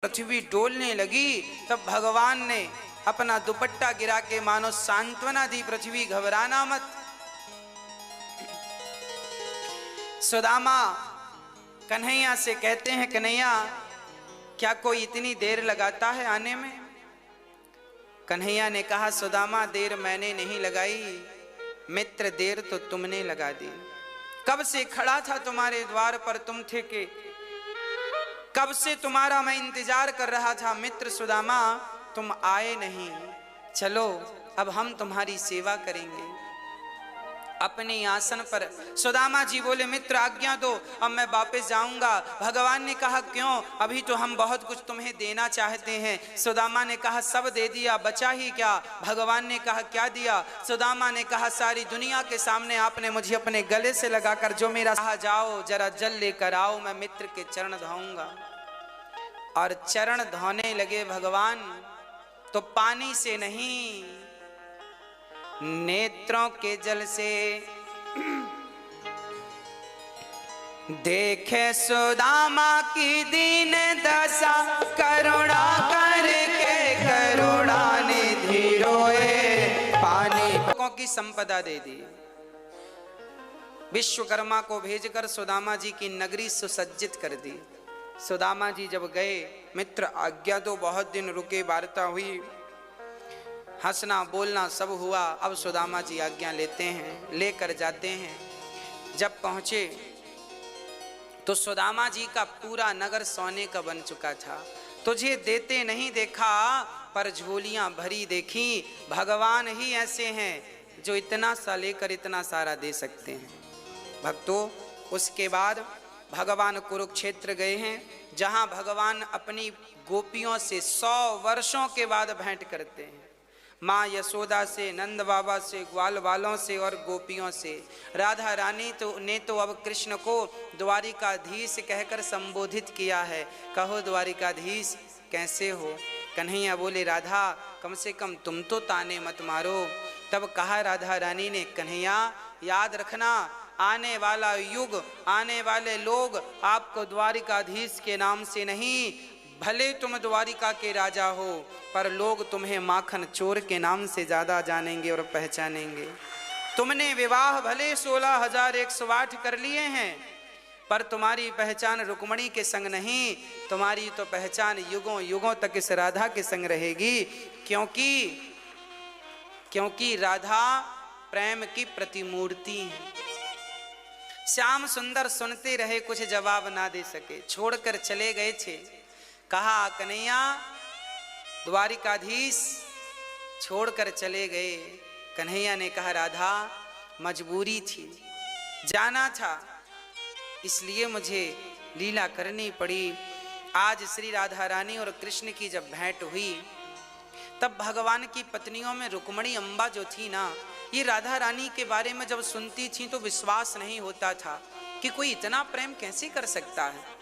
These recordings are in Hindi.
पृथ्वी डोलने लगी तब भगवान ने अपना दुपट्टा गिरा के मानो सांत्वना दी, पृथ्वी घबराना मत। सुदामा कन्हैया से कहते हैं, कन्हैया क्या कोई इतनी देर लगाता है आने में? कन्हैया ने कहा, सुदामा देर मैंने नहीं लगाई, मित्र देर तो तुमने लगा दी। कब से खड़ा था तुम्हारे द्वार पर, तुम थे कि कब से तुम्हारा मैं इंतजार कर रहा था मित्र सुदामा, तुम आए नहीं। चलो अब हम तुम्हारी सेवा करेंगे अपने आसन पर। सुदामा जी बोले, मित्र आज्ञा दो, अब मैं वापस जाऊंगा। भगवान ने कहा, क्यों? अभी तो हम बहुत कुछ तुम्हें देना चाहते हैं। सुदामा ने कहा, सब दे दिया, बचा ही क्या? भगवान ने कहा, क्या दिया? सुदामा ने कहा, सारी दुनिया के सामने आपने मुझे अपने गले से लगाकर जो मेरा कहा, जाओ जरा जल लेकर आओ, मैं मित्र के चरण धोऊंगा। और चरण धोने लगे भगवान, तो पानी से नहीं, नेत्रों के जल से। देखे सुदामा की दीन दशा, करुणा करके करुणा निधि रोए, पानी की संपदा दे दी। विश्वकर्मा को भेजकर सुदामा जी की नगरी सुसज्जित कर दी। सुदामा जी जब गए, मित्र आज्ञा तो बहुत दिन रुके, वार्ता हुई, हंसना बोलना सब हुआ। अब सुदामा जी आज्ञा लेते हैं, लेकर जाते हैं। जब पहुंचे तो सुदामा जी का पूरा नगर सोने का बन चुका था। तुझे देते नहीं देखा, पर झोलियां भरी देखी। भगवान ही ऐसे हैं जो इतना सा लेकर इतना सारा दे सकते हैं। भक्तों, उसके बाद भगवान कुरुक्षेत्र गए हैं, जहां भगवान अपनी गोपियों से 100 वर्षों के बाद भेंट करते हैं। माँ यशोदा से, नंद बाबा से, ग्वाल वालों से और गोपियों से। राधा रानी ने तो अब कृष्ण को द्वारिकाधीश कहकर संबोधित किया है। कहो द्वारिकाधीश कैसे हो? कन्हैया बोले, राधा कम से कम तुम तो ताने मत मारो। तब कहा राधा रानी ने, कन्हैया याद रखना, आने वाला युग, आने वाले लोग आपको द्वारिकाधीश के नाम से नहीं, भले तुम द्वारिका के राजा हो, पर लोग तुम्हें माखन चोर के नाम से ज्यादा जानेंगे और पहचानेंगे। तुमने विवाह भले 16,108 कर लिए हैं, पर तुम्हारी पहचान रुक्मणी के संग नहीं, तुम्हारी तो पहचान युगों युगों तक इस राधा के संग रहेगी। क्योंकि राधा प्रेम की प्रतिमूर्ति है। श्याम सुंदर सुनते रहे, कुछ जवाब ना दे सके, छोड़कर चले गए थे। कहा, कन्हैया द्वारिकाधीश छोड़कर चले गए। कन्हैया ने कहा, राधा मजबूरी थी, जाना था, इसलिए मुझे लीला करनी पड़ी। आज श्री राधा रानी और कृष्ण की जब भेंट हुई, तब भगवान की पत्नियों में रुक्मणी अम्बा जो थी ना, ये राधा रानी के बारे में जब सुनती थी तो विश्वास नहीं होता था कि कोई इतना प्रेम कैसे कर सकता है।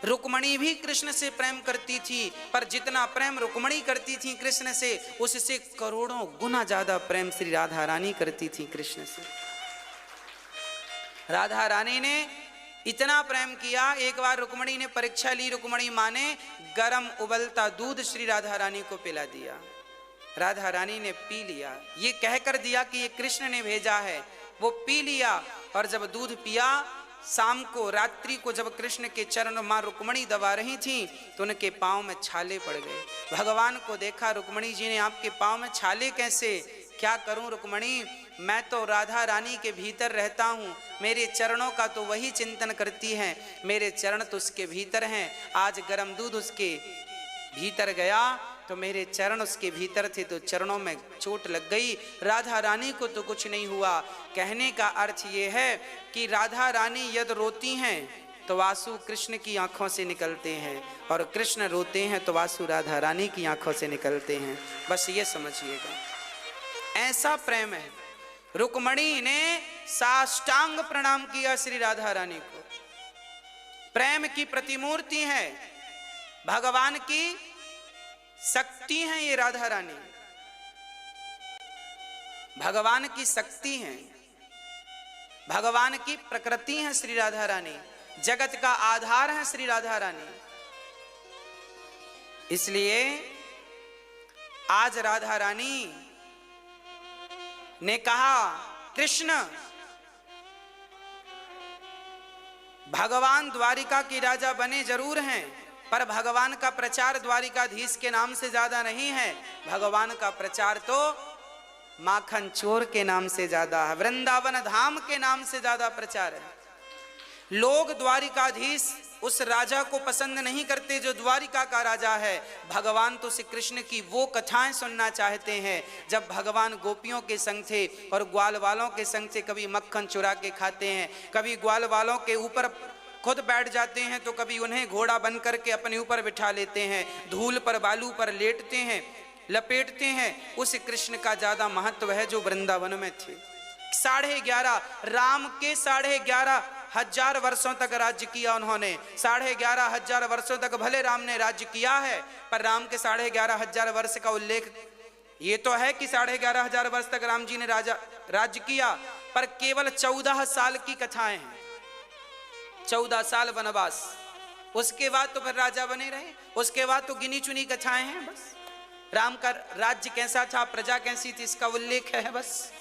रुक्मणी भी कृष्ण से प्रेम करती थी, पर जितना प्रेम रुक्मणी करती थी कृष्ण से, उससे करोड़ों गुना ज्यादा प्रेम श्री राधा रानी करती थी कृष्ण से। राधा रानी ने इतना प्रेम किया, एक बार रुक्मणी ने परीक्षा ली। रुक्मणी माँ ने गरम उबलता दूध श्री राधा रानी को पिला दिया। राधा रानी ने पी लिया, ये कहकर दिया कि ये कृष्ण ने भेजा है। वो पी लिया, और जब दूध पिया, शाम को रात्रि को जब कृष्ण के चरण मां रुक्मणी दबा रही थी, तो उनके पांव में छाले पड़ गए। भगवान को देखा, रुक्मणी जी ने आपके पांव में छाले कैसे? क्या करूं रुक्मणी, मैं तो राधा रानी के भीतर रहता हूँ, मेरे चरणों का तो वही चिंतन करती हैं, मेरे चरण तो उसके भीतर हैं। आज गर्म दूध उसके भीतर गया तो मेरे चरण उसके भीतर थे, तो चरणों में चोट लग गई। राधा रानी को तो कुछ नहीं हुआ। कहने का अर्थ ये है कि राधा रानी यदि रोती हैं तो आंसू कृष्ण की आंखों से निकलते हैं, और कृष्ण रोते हैं तो आंसू राधा रानी की आंखों से निकलते हैं। बस ये समझिएगा, ऐसा प्रेम है। रुक्मणी ने साष्टांग प्रणाम किया श्री राधा रानी को। प्रेम की प्रतिमूर्ति है, भगवान की शक्ति है ये राधा रानी, भगवान की शक्ति है, भगवान की प्रकृति है श्री राधा रानी, जगत का आधार है श्री राधा रानी। इसलिए आज राधा रानी ने कहा, कृष्ण भगवान द्वारिका के राजा बने जरूर हैं, पर भगवान का प्रचार द्वारिकाधीश के नाम से ज्यादा नहीं है। भगवान का प्रचार तो माखन चोर के नाम से ज्यादा है, वृंदावन धाम के नाम से ज्यादा प्रचार है। लोग द्वारिकाधीश उस राजा को पसंद नहीं करते जो द्वारिका का राजा है। भगवान तो श्री कृष्ण की वो कथाएं सुनना चाहते हैं जब भगवान गोपियों के संग थे और ग्वाल वालों के संग थे। कभी मक्खन चुरा के खाते हैं, कभी ग्वाल वालों के ऊपर खुद बैठ जाते हैं, तो कभी उन्हें घोड़ा बन करके अपने ऊपर बिठा लेते हैं, धूल पर बालू पर लेटते हैं, लपेटते हैं। उस कृष्ण का ज्यादा महत्व है जो वृंदावन में थे। 11.5 राम के 11,500 वर्षों तक राज्य किया उन्होंने। 11,500 वर्षों तक भले राम ने राज्य किया है, पर राम के 11,500 वर्ष का उल्लेख ये तो है कि 11,500 वर्ष तक राम जी ने राज्य किया, पर केवल 14 साल की कथाएं हैं। 14 साल वनवास, उसके बाद तो फिर राजा बने रहे, उसके बाद तो गिनी चुनी कथाएं हैं बस। राम का राज्य कैसा था, प्रजा कैसी थी, इसका उल्लेख है बस।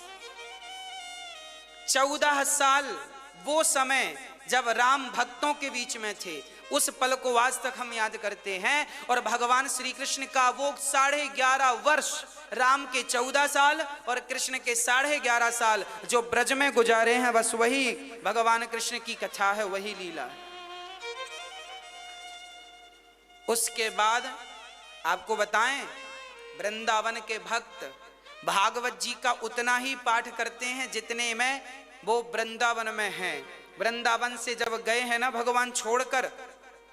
14 साल वो समय जब राम भक्तों के बीच में थे, उस पल को आज तक हम याद करते हैं। और भगवान श्री कृष्ण का वो 11.5 वर्ष, राम के 14 साल और कृष्ण के 11.5 साल जो ब्रज में गुजारे हैं, बस वही भगवान कृष्ण की कथा है, वही लीला है। उसके बाद आपको बताएं, वृंदावन के भक्त भागवत जी का उतना ही पाठ करते हैं जितने में वो वृंदावन में हैं। वृंदावन से जब गए हैं ना भगवान छोड़कर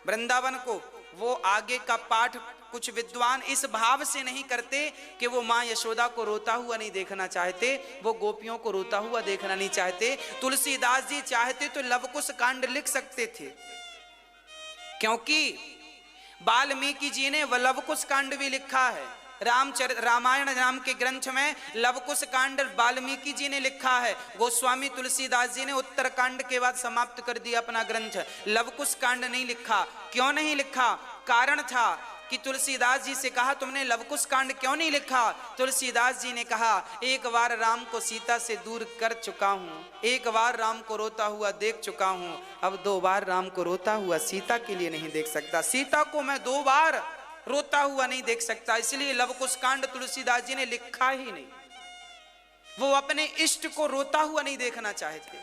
वृंदावन को, वो आगे का पाठ कुछ विद्वान इस भाव से नहीं करते कि वो माँ यशोदा को रोता हुआ नहीं देखना चाहते, वो गोपियों को रोता हुआ देखना नहीं चाहते। तुलसीदास जी चाहते तो लवकुश कांड लिख सकते थे, क्योंकि वाल्मीकि जी ने लवकुश कांड भी लिखा है। रामायण नाम के ग्रंथ में लवकुश कांड वाल्मीकि जी ने लिखा है। गोस्वामी तुलसीदास जी ने उत्तर कांड के बाद समाप्त कर दिया अपना ग्रंथ, लवकुश कांड नहीं लिखा। क्यों नहीं लिखा? कारण था कि तुलसीदास जी से कहा, तुमने लवकुश कांड क्यों नहीं लिखा? तुलसीदास जी ने कहा, एक बार राम को सीता से दूर कर चुका हूँ, एक बार राम को रोता हुआ देख चुका हूँ, अब 2 बार राम को रोता हुआ सीता के लिए नहीं देख सकता। सीता को मैं 2 बार रोता हुआ नहीं देख सकता, इसलिए लवकुश कांड तुलसीदास जी ने लिखा ही नहीं। वो अपने इष्ट को रोता हुआ नहीं देखना चाहते,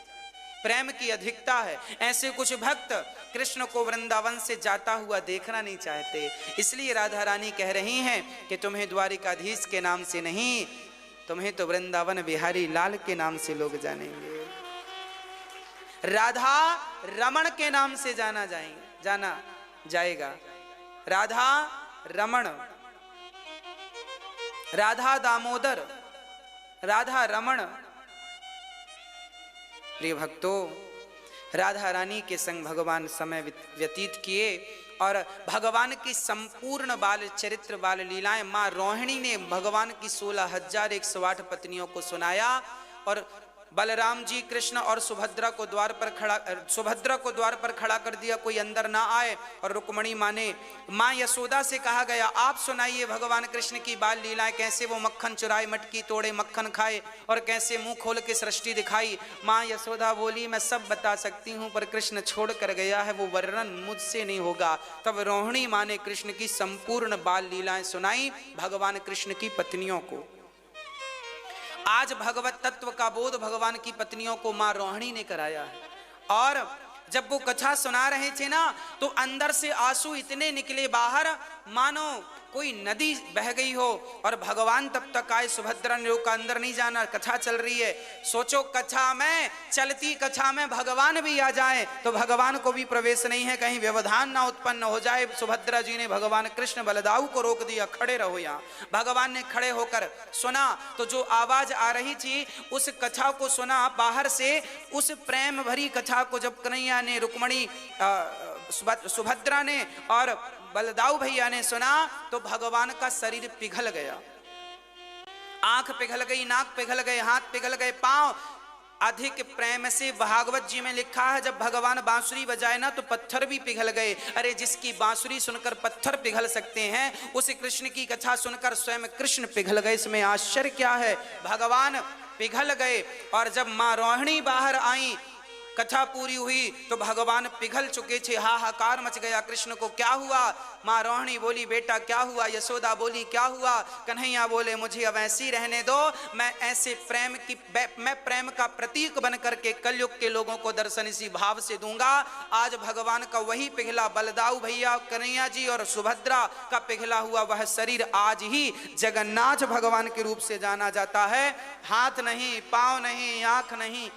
प्रेम की अधिकता है। ऐसे कुछ भक्त कृष्ण को वृंदावन से जाता हुआ देखना नहीं चाहते, इसलिए राधा रानी कह रही हैं कि तुम्हें द्वारिकाधीश के नाम से नहीं, तुम्हें तो वृंदावन बिहारी लाल के नाम से लोग जानेंगे। राधा रमण के नाम से जाना जाएगा। राधा रमण, राधा दामोदर, राधा रमण। प्रिय भक्तों, राधा रानी के संग भगवान समय व्यतीत किए और भगवान की संपूर्ण बाल चरित्र, बाल लीलाएं माँ रोहिणी ने भगवान की 16,108 पत्नियों को सुनाया। और बलराम जी कृष्ण और सुभद्रा को द्वार पर खड़ा कर दिया, कोई अंदर ना आए। और रुक्मणी माँ यशोदा से कहा गया, आप सुनाइए भगवान कृष्ण की बाल लीलाएं, कैसे वो मक्खन चुराए, मटकी तोड़े, मक्खन खाए और कैसे मुंह खोल के सृष्टि दिखाई। माँ यशोदा बोली, मैं सब बता सकती हूँ, पर कृष्ण छोड़ कर गया है, वो वर्णन मुझसे नहीं होगा। तब रोहिणी माँ ने कृष्ण की संपूर्ण बाल लीलाएं सुनाई भगवान कृष्ण की पत्नियों को। आज भगवत तत्व का बोध भगवान की पत्नियों को मां रोहिणी ने कराया है। और जब वो कथा सुना रहे थे ना, तो अंदर से आंसू इतने निकले बाहर मानो कोई नदी बह गई हो। और भगवान तब तक आए, सुभद्रा ने रोका, अंदर नहीं जाना, कथा चल रही है। सोचो कथा में, चलती कथा में भगवान भी आ जाए तो भगवान को भी प्रवेश नहीं है, कहीं व्यवधान ना उत्पन्न हो जाए। सुभद्रा जी ने भगवान कृष्ण बलदाऊ को रोक दिया, खड़े रहो यहाँ। भगवान ने खड़े होकर सुना, तो जो आवाज आ रही थी उस कथा को सुना बाहर से। उस प्रेम भरी कथा को जब कन्हैया ने, रुक्मणी, सुभद्रा ने और बलदाऊ भैया ने सुना, तो भगवान का शरीर पिघल गया, आंख पिघल गई, नाक पिघल गए, हाथ पिघल गए, पांव अधिक प्रेम से। भागवत जी में लिखा है जब भगवान बांसुरी बजाए ना तो पत्थर भी पिघल गए। अरे जिसकी बांसुरी सुनकर पत्थर पिघल सकते हैं, उस कृष्ण की कथा सुनकर स्वयं कृष्ण पिघल गए। इसमें आश्चर्य क्या है? भगवान पिघल गए। और जब मां रोहिणी बाहर आई, कथा पूरी हुई तो भगवान पिघल चुके थे। हाहाकार मच गया। कृष्ण को क्या हुआ? मां रोहिणी बोली बेटा क्या हुआ? यशोदा बोली क्या हुआ? कन्हैया बोले मुझे अब ऐसी रहने दो, मैं ऐसे मैं प्रेम का प्रतीक बन करके कलयुग के लोगों को दर्शन इसी भाव से दूंगा। आज भगवान का वही पिघला बलदाऊ भैया, कन्हैया जी और सुभद्रा का पिघला हुआ वह शरीर आज ही जगन्नाथ भगवान के रूप से जाना जाता है। हाथ नहीं, पांव नहीं, आंख नहीं,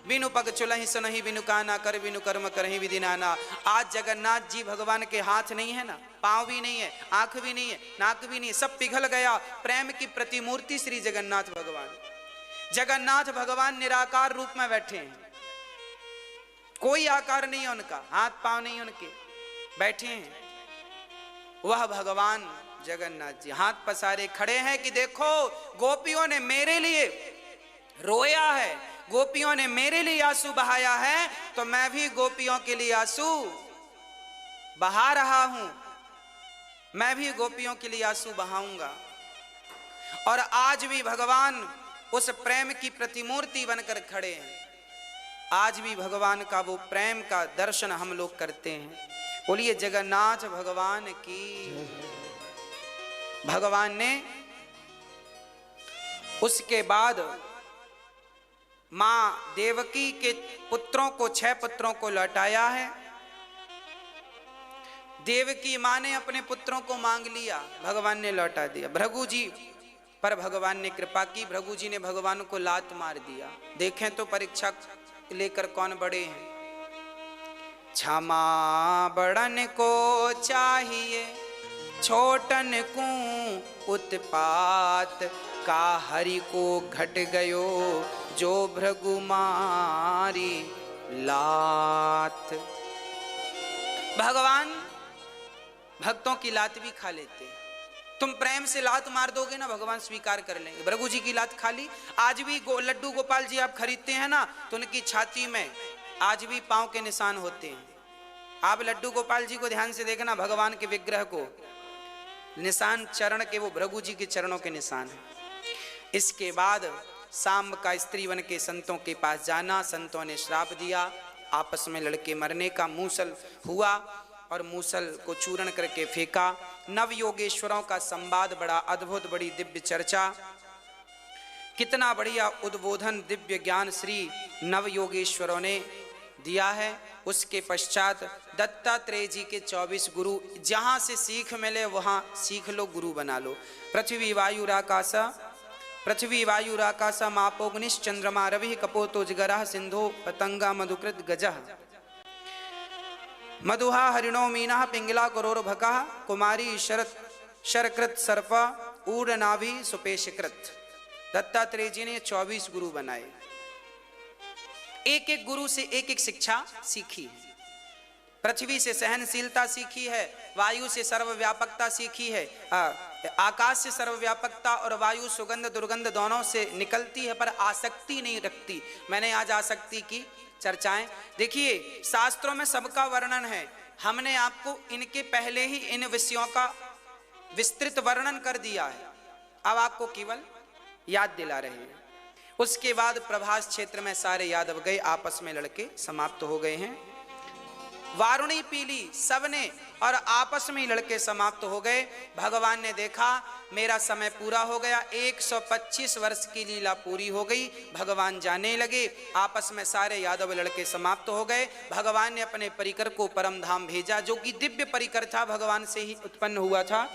बिनु पग चुलहि सुनहि बिनु काना, कर बिनु कर्म करहि विधि नाना। आज जगन्नाथ जी भगवान के हाथ नहीं है ना, पांव भी नहीं है, आंख भी नहीं है, नाक भी नहीं है, सब पिघल गया। प्रेम की प्रतिमूर्ति श्री जगन्नाथ भगवान। जगन्नाथ भगवान निराकार रूप में बैठे हैं, कोई आकार नहीं है उनका, हाथ पांव नहीं उनके, बैठे हैं। वह भगवान जगन्नाथ जी हाथ पसारे खड़े हैं कि देखो गोपियों ने मेरे लिए रोया है, गोपियों ने मेरे लिए आंसू बहाया है, तो मैं भी गोपियों के लिए आंसू बहा रहा हूं। मैं भी गोपियों के लिए आंसू बहाऊंगा। और आज भी भगवान उस प्रेम की प्रतिमूर्ति बनकर खड़े हैं। आज भी भगवान का वो प्रेम का दर्शन हम लोग करते हैं। बोलिए जगन्नाथ भगवान की। भगवान ने उसके बाद मां देवकी के पुत्रों को, 6 पुत्रों को लौटाया है। देवकी मां ने अपने पुत्रों को मांग लिया, भगवान ने लौटा दिया। भृगु जी पर भगवान ने कृपा की, भृगु जी ने भगवान को लात मार दिया। देखें तो परीक्षा लेकर कौन बड़े हैं। क्षमा बड़न को चाहिए, छोटन को उत्पात, का हरि को घट गयो जो भृगु मारी लात। भगवान भक्तों की लात भी खा लेते हैं। तुम प्रेम से लात मार दोगे ना, भगवान स्वीकार कर लेंगे। भृगु जी की लात खा ली। आज भी लड्डू गोपाल जी आप खरीदते हैं ना, तो उनकी छाती में आज भी पांव के निशान होते हैं। आप लड्डू गोपाल जी को ध्यान से देखना, भगवान के विग्रह को, निशान चरण के वो भृगु जी के चरणों के निशान है। इसके बाद सांब का स्त्री बन के संतों के पास जाना, संतों ने श्राप दिया, आपस में लड़के मरने का। मूसल हुआ और मूसल को चूर्ण करके फेंका। नव योगेश्वरों का संवाद, बड़ा अद्भुत, बड़ी दिव्य चर्चा, कितना बढ़िया उद्बोधन, दिव्य ज्ञान श्री नव योगेश्वरों ने दिया है। उसके पश्चात दत्तात्रेय जी के 24 गुरु, जहां से सीख मिले वहां सीख लो, गुरु बना लो। पृथ्वी वायु राकाश मापोग्निश चंद्रमा रवि कपोतो जगरः सिंधु पतंगा मधुकृत गजः मधुहा हरिणो मीनः पिंगला करोरभकः कुमारी शरकृत सर्प ऊर्नाभि सुपेशकृत। दत्तात्रेय जी ने 24 गुरु बनाए। एक एक गुरु से एक एक शिक्षा सीखी है। पृथ्वी से सहनशीलता सीखी है, वायु से सर्वव्यापकता सीखी है, आकाश से सर्वव्यापकता और वायु सुगंध दुर्गंध दोनों से निकलती है, पर आसक्ति नहीं रखती। मैंने आज आसक्ति की चर्चाएं देखिए, शास्त्रों में सबका वर्णन है। हमने आपको इनके पहले ही इन विषयों का विस्तृत वर्णन कर दिया है, अब आपको केवल याद दिला रहे हैं। उसके बाद प्रभास क्षेत्र में सारे यादव गए, आपस में लड़के समाप्त हो गए हैं। वारुणी पीली सबने और आपस में ही लड़के समाप्त हो गए। भगवान ने देखा मेरा समय पूरा हो गया, 125 वर्ष की लीला पूरी हो गई। भगवान जाने लगे, आपस में सारे यादव लड़के समाप्त हो गए। भगवान ने अपने परिकर को परम धाम भेजा, जो कि दिव्य परिकर था, भगवान से ही उत्पन्न हुआ था।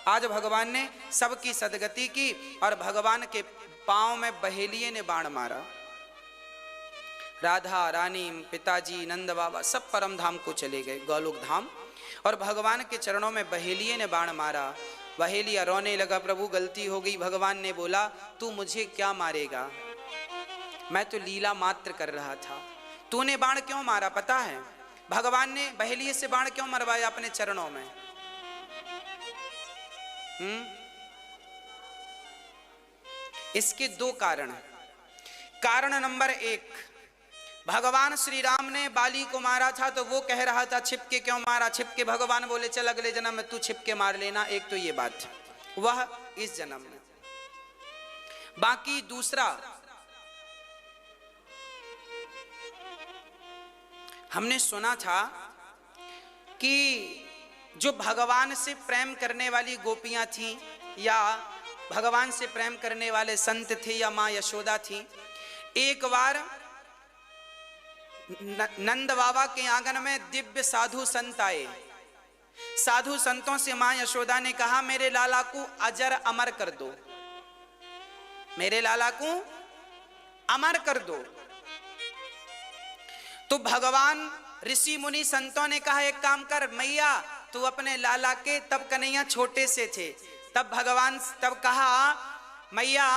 आज भगवान ने सबकी सदगति की और भगवान के पांव में बहेलिये ने बाण मारा। राधा रानी, पिताजी, नंद बाबा सब परम धाम को चले गए, गोलोक धाम, और भगवान के चरणों में बहेलिये ने बाण मारा। बहेलिया रोने लगा, प्रभु गलती हो गई। भगवान ने बोला तू मुझे क्या मारेगा, मैं तो लीला मात्र कर रहा था। तूने बाण क्यों मारा पता है? भगवान ने बहेलिये से बाण क्यों मरवाया अपने चरणों में? इसके 2 कारण हैं। कारण नंबर 1, भगवान श्री राम ने बाली को मारा था तो वो कह रहा था छिपके क्यों मारा, छिपके। भगवान बोले चल अगले जन्म में तू छिपके मार लेना। एक तो ये बात, वह इस जन्म में। बाकी दूसरा, हमने सुना था कि जो भगवान से प्रेम करने वाली गोपियां थीं या भगवान से प्रेम करने वाले संत थे या मां यशोदा थी, एक बार नंद बाबा के आंगन में दिव्य साधु संत आए। साधु संतों से मां यशोदा ने कहा मेरे लाला को अजर अमर कर दो, मेरे लाला को अमर कर दो। तो भगवान ऋषि मुनि संतों ने कहा एक काम कर मैया, तू अपने लाला के, तब कन्हैया छोटे से थे, तब भगवान तब कहा मैया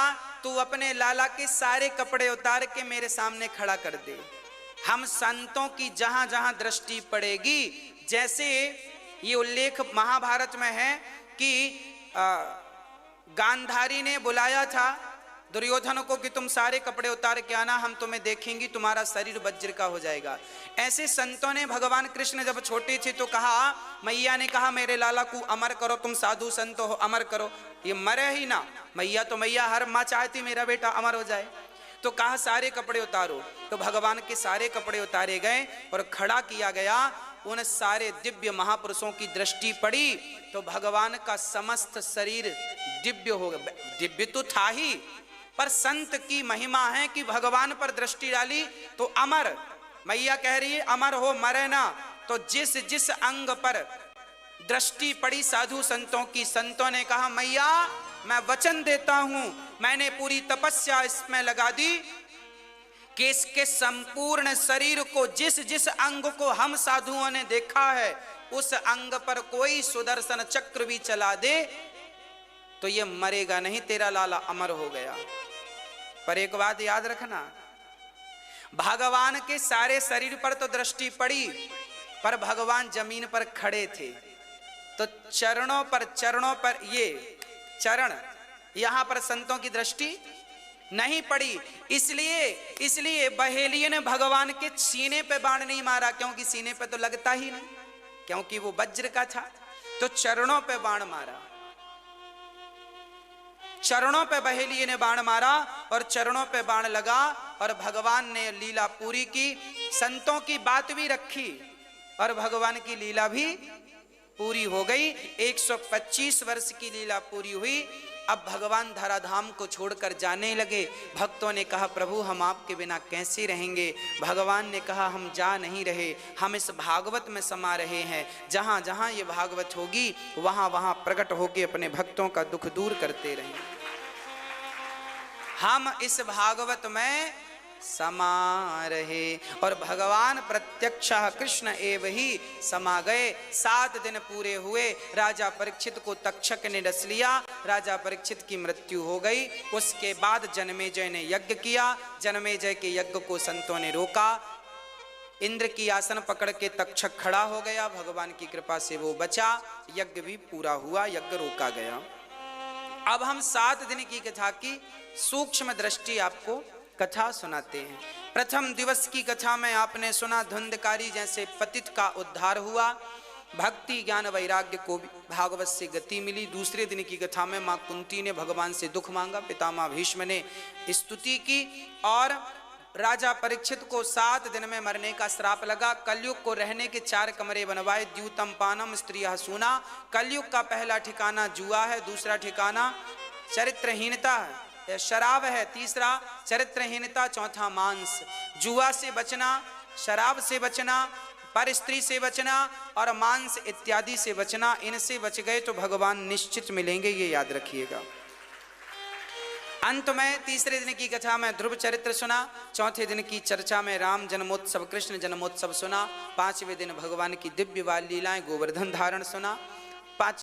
तू अपने लाला के सारे कपड़े उतार के मेरे सामने खड़ा कर दे। हम संतों की जहां जहां दृष्टि पड़ेगी, जैसे ये उल्लेख महाभारत में है कि गांधारी ने बुलाया था दुर्योधन को कि तुम सारे कपड़े उतार के आना, हम तुम्हें देखेंगी, तुम्हारा शरीर वज्र का हो जाएगा। ऐसे संतों ने भगवान कृष्ण जब छोटे थे तो कहा, मैया ने कहा मेरे लाला को अमर करो, तुम साधु संत हो अमर करो। ये मरे ही ना, मैया तो मैया, हर माँ चाहती मेरा बेटा अमर हो जाए। तो कहा सारे कपड़े उतारो, तो भगवान के सारे कपड़े उतारे गए और खड़ा किया गया। उन सारे दिव्य महापुरुषों की दृष्टि पड़ी तो भगवान का समस्त शरीर दिव्य हो गया। दिव्य तो था ही, पर संत की महिमा है कि भगवान पर दृष्टि डाली तो अमर। मैया कह रही है अमर हो, मरे ना। तो जिस जिस अंग पर दृष्टि पड़ी साधु संतों की, संतों ने कहा मैया मैं वचन देता हूं, मैंने पूरी तपस्या इसमें लगा दी कि इसके संपूर्ण शरीर को, जिस जिस अंग को हम साधुओं ने देखा है, उस अंग पर कोई सुदर्शन चक्र भी चला दे तो ये मरेगा नहीं, तेरा लाला अमर हो गया। पर एक बात याद रखना, भगवान के सारे शरीर पर तो दृष्टि पड़ी, पर भगवान जमीन पर खड़े थे तो चरणों पर ये चरण, यहां पर संतों की दृष्टि नहीं पड़ी। इसलिए बहेलिये ने भगवान के सीने पे बाण नहीं मारा, क्योंकि सीने पे तो लगता ही नहीं, क्योंकि वो वज्र का था। तो चरणों पे बाण मारा, चरणों पे बहेलिये ने बाण मारा और चरणों पे बाण लगा और भगवान ने लीला पूरी की। संतों की बात भी रखी और भगवान की लीला भी पूरी हो गई। 125 वर्ष की लीला पूरी हुई। अब भगवान धराधाम को छोड़कर जाने लगे। भक्तों ने कहा प्रभु हम आपके बिना कैसे रहेंगे। भगवान ने कहा हम जा नहीं रहे, हम इस भागवत में समा रहे हैं। जहाँ जहाँ ये भागवत होगी वहाँ वहाँ प्रकट होकर अपने भक्तों का दुख दूर करते रहेंगे। हम इस भागवत में समा रहे और भगवान प्रत्यक्ष कृष्ण एव ही समा गए। 7 दिन पूरे हुए। राजा परीक्षित को तक्षक ने डस लिया, राजा परीक्षित की मृत्यु हो गई। उसके बाद जनमेजय ने यज्ञ किया। जनमेजय के यज्ञ को संतों ने रोका। इंद्र की आसन पकड़ के तक्षक खड़ा हो गया, भगवान की कृपा से वो बचा। यज्ञ भी पूरा हुआ, यज्ञ रोका गया। अब हम 7 दिन की कथा की सूक्ष्म दृष्टि आपको कथा सुनाते हैं। प्रथम दिवस की कथा में आपने सुना धुंधकारी जैसे पतित का उद्धार हुआ, भक्ति ज्ञान वैराग्य को भागवत से गति मिली। दूसरे दिन की कथा में मां कुंती ने भगवान से दुख मांगा, पितामह भीष्म ने स्तुति की और राजा परीक्षित को 7 दिन में मरने का श्राप लगा। कलयुग को रहने के 4 कमरे बनवाए। द्यूतम पानम स्त्रियः सूना। कलयुग का पहला ठिकाना जुआ है, दूसरा ठिकाना चरित्रहीनता है, शराब है, तीसरा चरित्रहीनता, चौथा मांस। जुआ से बचना, शराब से बचना, पर स्त्री से बचना और मांस इत्यादि से बचना। इनसे बच गए तो भगवान निश्चित मिलेंगे, ये याद रखिएगा। अंत में तीसरे दिन की कथा में ध्रुव चरित्र सुना। चौथे दिन की चर्चा में राम जन्मोत्सव, कृष्ण जन्मोत्सव सुना। 5वें दिन भगवान की दिव्य बाल लीलाएं, गोवर्धन धारण सुना।